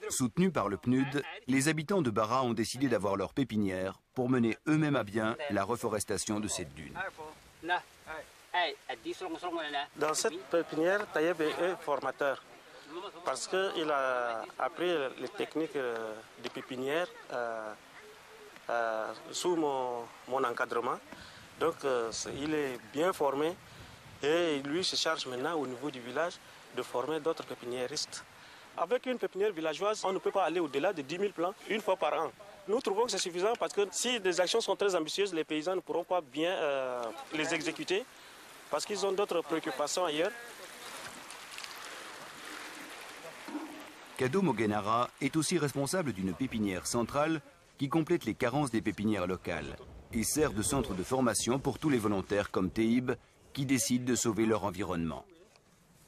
Soutenus par le PNUD, les habitants de Bara ont décidé d'avoir leur pépinière pour mener eux-mêmes à bien la reforestation de cette dune. Dans cette pépinière, Taïeb est formateur parce qu'il a appris les techniques de pépinière sous mon encadrement. Donc il est bien formé et lui se charge maintenant au niveau du village de former d'autres pépiniéristes. Avec une pépinière villageoise, on ne peut pas aller au-delà de 10 000 plants une fois par an. Nous trouvons que c'est suffisant parce que si des actions sont très ambitieuses, les paysans ne pourront pas bien les exécuter parce qu'ils ont d'autres préoccupations ailleurs. Kado Mogenara est aussi responsable d'une pépinière centrale qui complète les carences des pépinières locales et sert de centre de formation pour tous les volontaires comme Taïeb qui décident de sauver leur environnement.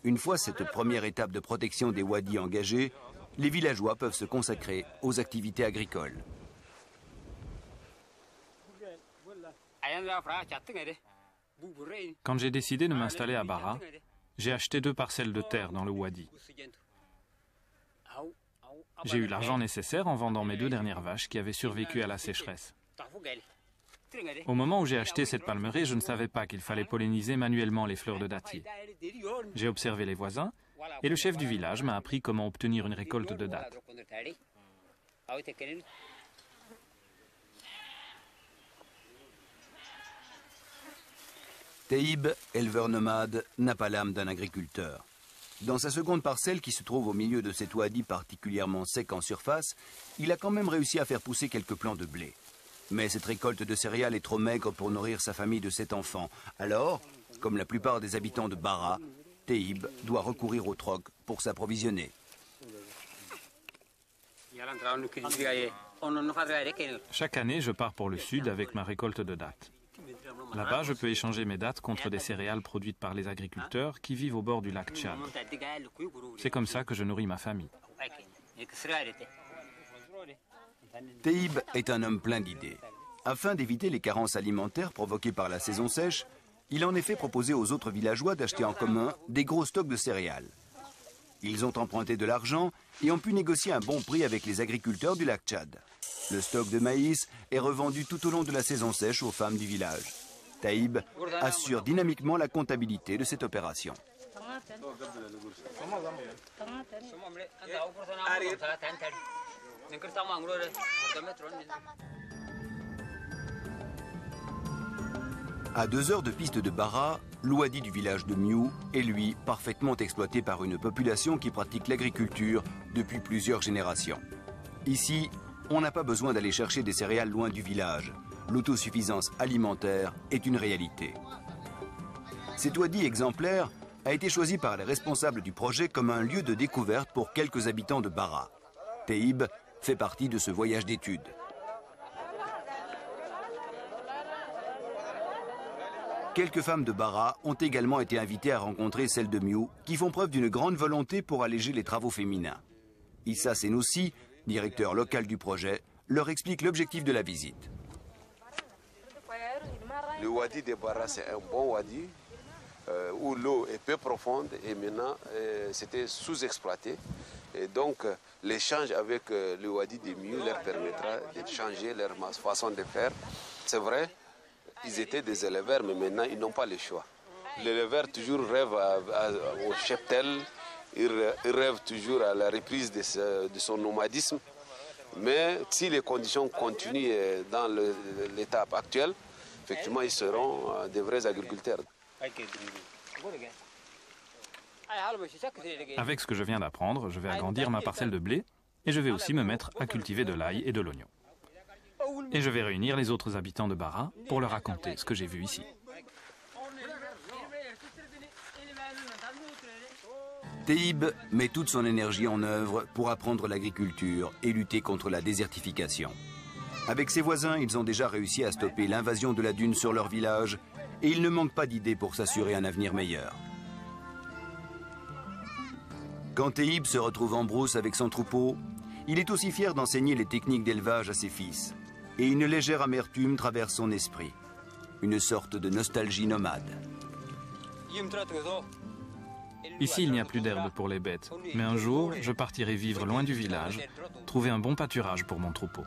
Une fois cette première étape de protection des wadis engagée, les villageois peuvent se consacrer aux activités agricoles. Quand j'ai décidé de m'installer à Bara, j'ai acheté 2 parcelles de terre dans le wadi. J'ai eu l'argent nécessaire en vendant mes 2 dernières vaches qui avaient survécu à la sécheresse. Au moment où j'ai acheté cette palmeraie, je ne savais pas qu'il fallait polliniser manuellement les fleurs de dattier. J'ai observé les voisins et le chef du village m'a appris comment obtenir une récolte de dattes. Taïeb, éleveur nomade, n'a pas l'âme d'un agriculteur. Dans sa seconde parcelle qui se trouve au milieu de cet wadi particulièrement sec en surface, il a quand même réussi à faire pousser quelques plants de blé. Mais cette récolte de céréales est trop maigre pour nourrir sa famille de 7 enfants. Alors, comme la plupart des habitants de Bara, Taïeb doit recourir au troc pour s'approvisionner. Chaque année, je pars pour le sud avec ma récolte de dattes. Là-bas, je peux échanger mes dattes contre des céréales produites par les agriculteurs qui vivent au bord du lac Tchad. C'est comme ça que je nourris ma famille. Taïeb est un homme plein d'idées. Afin d'éviter les carences alimentaires provoquées par la saison sèche, il a en effet proposé aux autres villageois d'acheter en commun des gros stocks de céréales. Ils ont emprunté de l'argent et ont pu négocier un bon prix avec les agriculteurs du lac Tchad. Le stock de maïs est revendu tout au long de la saison sèche aux femmes du village. Taïeb assure dynamiquement la comptabilité de cette opération. À 2 heures de piste de Bara, l'ouadi du village de Miou est lui parfaitement exploité par une population qui pratique l'agriculture depuis plusieurs générations. Ici, on n'a pas besoin d'aller chercher des céréales loin du village. L'autosuffisance alimentaire est une réalité. Cet ouadi exemplaire a été choisi par les responsables du projet comme un lieu de découverte pour quelques habitants de Bara. Taïeb fait partie de ce voyage d'études. Quelques femmes de Bara ont également été invitées à rencontrer celles de Miou, qui font preuve d'une grande volonté pour alléger les travaux féminins. Issa Senoussi, directeur local du projet, leur explique l'objectif de la visite. Le wadi de Bara, c'est un bon wadi où l'eau est peu profonde et maintenant c'était sous-exploité. Et donc l'échange avec le wadi de Miou leur permettra de changer leur façon de faire. C'est vrai, ils étaient des éleveurs, mais maintenant ils n'ont pas le choix. L'éleveur toujours rêve au cheptel, il rêve toujours à la reprise de son nomadisme. Mais si les conditions continuent dans l'étape actuelle, effectivement, ils seront des vrais agriculteurs. Avec ce que je viens d'apprendre, je vais agrandir ma parcelle de blé et je vais aussi me mettre à cultiver de l'ail et de l'oignon. Et je vais réunir les autres habitants de Bara pour leur raconter ce que j'ai vu ici. Taïeb met toute son énergie en œuvre pour apprendre l'agriculture et lutter contre la désertification. Avec ses voisins, ils ont déjà réussi à stopper l'invasion de la dune sur leur village et il ne manque pas d'idées pour s'assurer un avenir meilleur. Quand Taïeb se retrouve en brousse avec son troupeau, il est aussi fier d'enseigner les techniques d'élevage à ses fils. Et une légère amertume traverse son esprit. Une sorte de nostalgie nomade. Ici, il n'y a plus d'herbe pour les bêtes, mais un jour, je partirai vivre loin du village, trouver un bon pâturage pour mon troupeau.